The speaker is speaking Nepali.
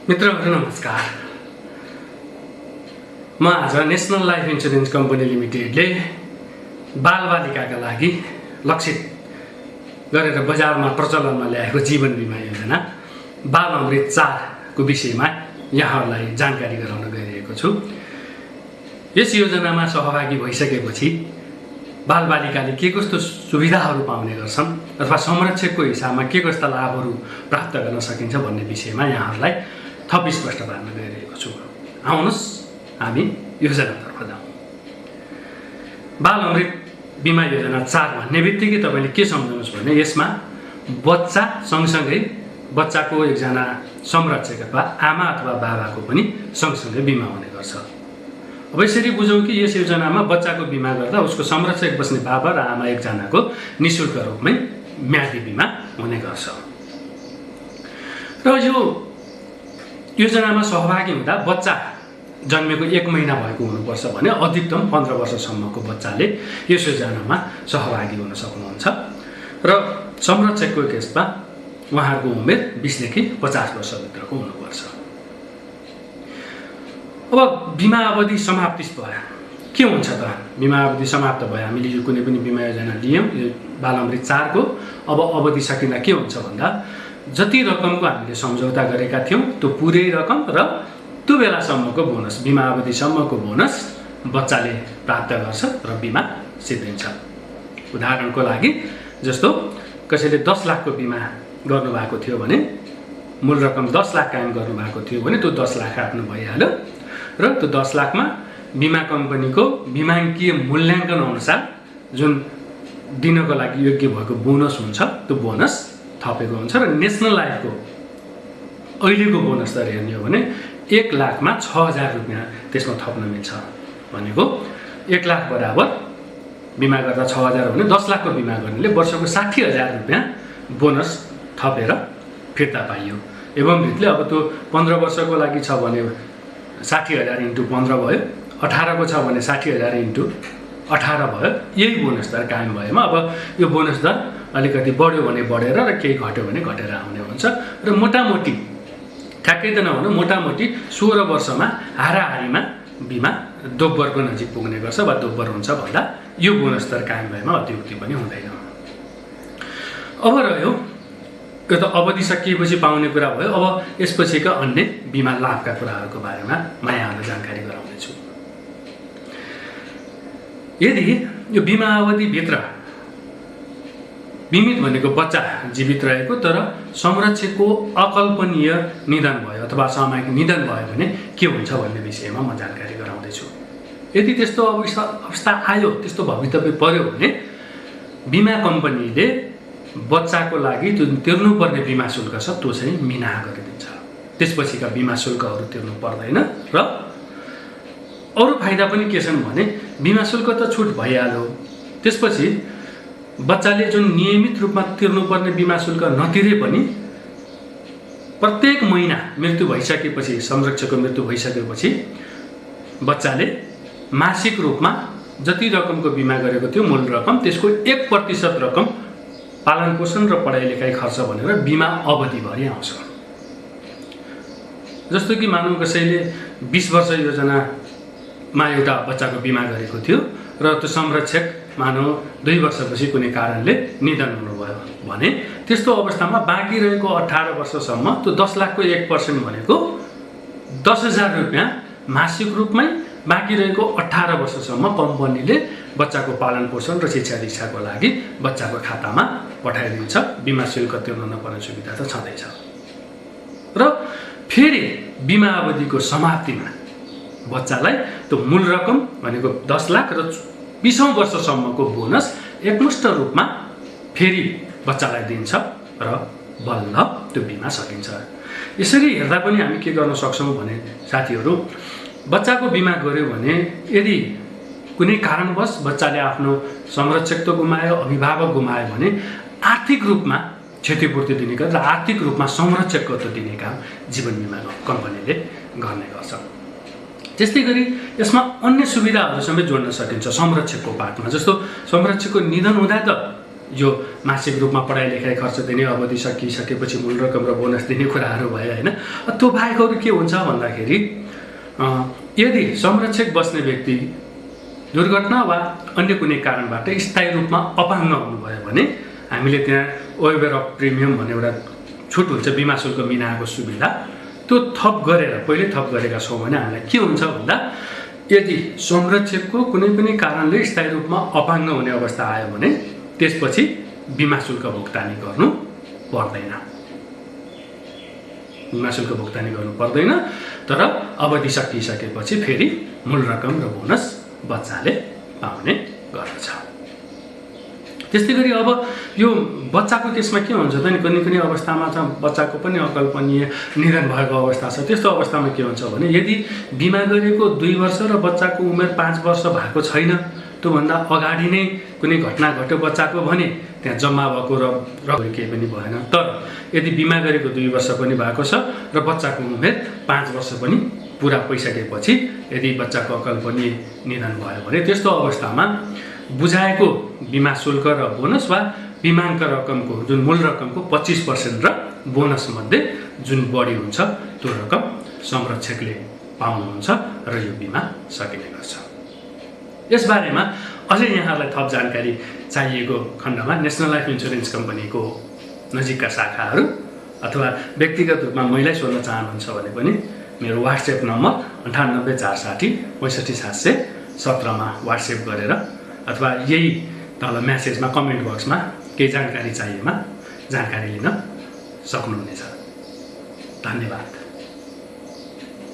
मित्रहरू नमस्कार। म आज नेशनल लाइफ इन्स्योरेन्स कम्पनी लिमिटेडले बालबालिकाका लागि लक्षित गरेर बजारमा प्रचलनमा ल्याएको जीवन बिमा योजना बाल अमृत 4 को विषयमा यहाँहरूलाई जानकारी गराउन गइरहेको छु। यस योजनामा सहभागी भइसकेपछि बालबालिकाले के कस्तो सुविधाहरू पाउने गर्छन् अथवा संरक्षकको हिसाबमा के कस्ता लाभहरू प्राप्त गर्न सकिन्छ भन्ने विषयमा यहाँहरूलाई थप स्पष्ट पार्न गइरहेको छु। आउनुहोस् हामी योजनातर्फ जाउँ। बाल अमृत बिमा योजना 4 भन्ने बित्तिकै तपाईँले के सम्झनुहोस् भने यसमा बच्चा सँगसँगै बच्चाको एकजना संरक्षक अथवा आमा अथवा बाबाको पनि सँगसँगै बिमा हुने गर्छ। अब यसरी बुझौँ कि यस योजनामा बच्चाको बिमा गर्दा उसको संरक्षक बस्ने बाबा र आमा एकजनाको निःशुल्क रूपमै म्यादी बिमा हुने गर्छ। र यो योजनामा सहभागी हुँदा बच्चा जन्मेको 1 महिना भएको हुनुपर्छ भने अधिकतम 15 वर्षसम्मको बच्चाले यस योजनामा सहभागी हुन सक्नुहुन्छ र संरक्षकको केसमा उहाँहरूको उमेर 20 देखि 50 वर्षभित्रको हुनुपर्छ। अब बिमा अवधि समाप्ति भयो के हुन्छ त? बिमा अवधि समाप्त भयो, हामीले यो कुनै पनि बिमा योजना लियौँ यो बाल अमृत 4 को, अब अवधि सकिँदा के हुन्छ भन्दा जति रकमको हामीले सम्झौता गरेका थियौँ त्यो पुरै रकम र त्यो बेलासम्मको बोनस, बिमा अवधिसम्मको बोनस बच्चाले प्राप्त गर्छ र बिमा सिद्धिन्छ। उदाहरणको लागि जस्तो कसैले 10 लाखको बिमा गर्नुभएको थियो भने मूल रकम 10 लाख कायम गर्नुभएको थियो भने त्यो 10 लाख आफ्नो भइहाल्यो र त्यो 10 लाखमा बिमा कम्पनीको बिमाङ्कीय मूल्याङ्कन अनुसार जुन दिनको लागि योग्य भएको बोनस हुन्छ त्यो बोनस थपेको हुन्छ र नेसनल लाइफको अहिलेको बोनस दर हेर्ने हो भने 1 लाखमा 6000 रुपियाँ त्यसमा थप्न मिल्छ। भनेको 1 लाख बराबर बिमा गर्दा 6000 भने 10 लाखको बिमा गर्नेले वर्षको 60000 रुपियाँ बोनस थपेर फिर्ता पाइयो। एवं रीतिले अब त्यो 15 वर्षको लागि छ भने 60000 इन्टु 15 भयो, 18 को छ भने 60000 इन्टु 18 भयो। यही बोनस दर कायम भएमा अब यो बोनस दर अलिकति बढ्यो भने बढेर र केही घट्यो भने घटेर आउने हुन्छ र मोटामोटी ठ्याक्कै त नभनौँ मोटामोटी 16 वर्षमा हाराहारीमा बिमा दोब्बरको नजिक पुग्ने गर्छ वा दोब्बर हुन्छ भन्दा यो बोनस दर कायम भएमा अत्युक्ति पनि हुँदैन। अब रह्यो यो त अवधि सकिएपछि पाउने कुरा भयो। अब यसपछिका अन्य बिमा लाभका कुराहरूको बारेमा म यहाँलाई जानकारी गराउनेछु। यदि यो बिमा अवधिभित्र बिमित भनेको बच्चा जीवित रहेको तर संरक्षकको अकल्पनीय निधन भयो अथवा सामयिक निधन भयो भने के हुन्छ भन्ने विषयमा म जानकारी गराउँदैछु। यदि त्यस्तो अवस्था आयो, त्यस्तो भवितव्य पर्यो भने बिमा कम्पनीले बच्चाको लागि जुन तिर्नुपर्ने बिमा शुल्क छ त्यो चाहिँ मिनाहा गरिदिन्छ। त्यसपछिका बिमा शुल्कहरू तिर्नु पर्दैन र अरू फाइदा पनि के छन् भने बिमा शुल्क त छुट भइहाल्यो। त्यसपछि बच्चाले जुन नियमित रूपमा तिर्नुपर्ने बिमा शुल्क नतिरे पनि प्रत्येक महिना मृत्यु भइसकेपछि, संरक्षकको मृत्यु भइसकेपछि बच्चाले मासिक रूपमा जति रकमको बिमा गरेको थियो मूल रकम त्यसको 1% रकम पालन पोषण र पढाइ लेखाइ खर्च भनेर बिमा अवधिभरि आउँछ। जस्तो कि मानौँ कसैले 20 वर्ष योजनामा एउटा बच्चाको बिमा गरेको थियो र त्यो संरक्षक मानौँ 2 वर्षपछि कुनै कारणले निधन हुनुभयो भने त्यस्तो अवस्थामा बाँकी रहेको 18 वर्षसम्म त्यो 10 लाखको 1% भनेको 10,000 रुपियाँ मासिक रूपमै बाँकी रहेको 18 वर्षसम्म कम्पनीले बच्चाको पालन पोषण र शिक्षा दीक्षाको लागि बच्चाको खातामा पठाइदिन्छ। बिमा शुल्क तिर्न नपर्ने सुविधा त छँदैछ। र फेरि बिमा अवधिको समाप्तिमा बच्चालाई त्यो मूल रकम भनेको 10 लाख र 20औं वर्षसम्मको बोनस एकमुष्ट रूपमा फेरि बच्चालाई दिन्छ र बल्ल त्यो बिमा सकिन्छ। यसरी हेर्दा पनि हामी के गर्न सक्छौँ भने साथीहरू, बच्चाको बिमा गर्यो भने यदि कुनै कारणवश बच्चाले आफ्नो संरक्षक त गुमायो, अभिभावक गुमायो भने आर्थिक रूपमा क्षतिपूर्ति दिने काम र आर्थिक रूपमा संरक्षकको त दिने काम जीवन बिमा कम्पनीले गर्ने गर्छ। त्यस्तै गरी यसमा अन्य सुविधाहरू समेत जोड्न सकिन्छ संरक्षकको पार्टमा। जस्तो संरक्षकको निधन हुँदा त यो मासिक रूपमा पढाइ लेखाइ खर्च दिने, अवधि सकिसकेपछि मूल रकम र बोनस दिने कुराहरू भयो होइन। त्यो बाहेक अरू के हुन्छ भन्दाखेरि यदि संरक्षक बस्ने व्यक्ति दुर्घटना वा अन्य कुनै कारणबाट स्थायी रूपमा अपाङ्ग हुनुभयो भने हामीले त्यहाँ वेभर अफ प्रिमियम भन्ने एउटा छुट हुन्छ, बिमा शुल्क मिनाएको सुविधा, त्यो थप गरेर पहिले थप गरेका छौँ भने हामीलाई के हुन्छ भन्दा यदि संरक्षकको कुनै पनि कारणले स्थायी रूपमा अपाङ्ग हुने अवस्था आयो भने त्यसपछि बिमा शुल्क भुक्तानी गर्नु पर्दैन। बिमा शुल्क भुक्तानी गर्नु पर्दैन, तर अवधि सकिसकेपछि फेरि मूल रकम र बोनस बच्चाले पाउने गर्दछ। त्यस्तै गरी अब यो बच्चाको केसमा के हुन्छ त नि, कुनै कुनै अवस्थामा त बच्चाको पनि अकल्पनीय निधन भएको अवस्था छ। त्यस्तो अवस्थामा के हुन्छ भने यदि बिमा गरेको 2 वर्ष र बच्चाको उमेर 5 वर्ष भएको छैन, त्योभन्दा अगाडि नै कुनै घटना घट्यो बच्चाको भने त्यहाँ जम्मा भएको र केही पनि भएन। तर यदि बिमा गरेको 2 वर्ष पनि भएको छ र बच्चाको उमेर 5 वर्ष पनि पुरा भइसकेपछि यदि बच्चाको अकल्पनीय निधन भयो भने त्यस्तो अवस्थामा बुझाएको बिमा शुल्क र बोनस वा बिमाङ्क रकमको जुन मूल रकमको 25% र बोनस मध्ये जुन बढी हुन्छ त्यो रकम संरक्षकले पाउनुहुन्छ र यो बिमा सकिने गर्छ। यसबारेमा अझै यहाँहरूलाई थप जानकारी चाहिएको खण्डमा नेसनल लाइफ इन्सुरेन्स कम्पनीको नजिकका शाखाहरू अथवा व्यक्तिगत रूपमा मैलाई सोध्न चाहनुहुन्छ भने पनि मेरो वाट्सएप नम्बर 98 460 65 717 मा वाट्सएप गरेर अथवा यही तल म्यासेजमा कमेन्ट बक्समा केही जानकारी चाहिएमा जानकारी लिन सक्नुहुनेछ। धन्यवाद।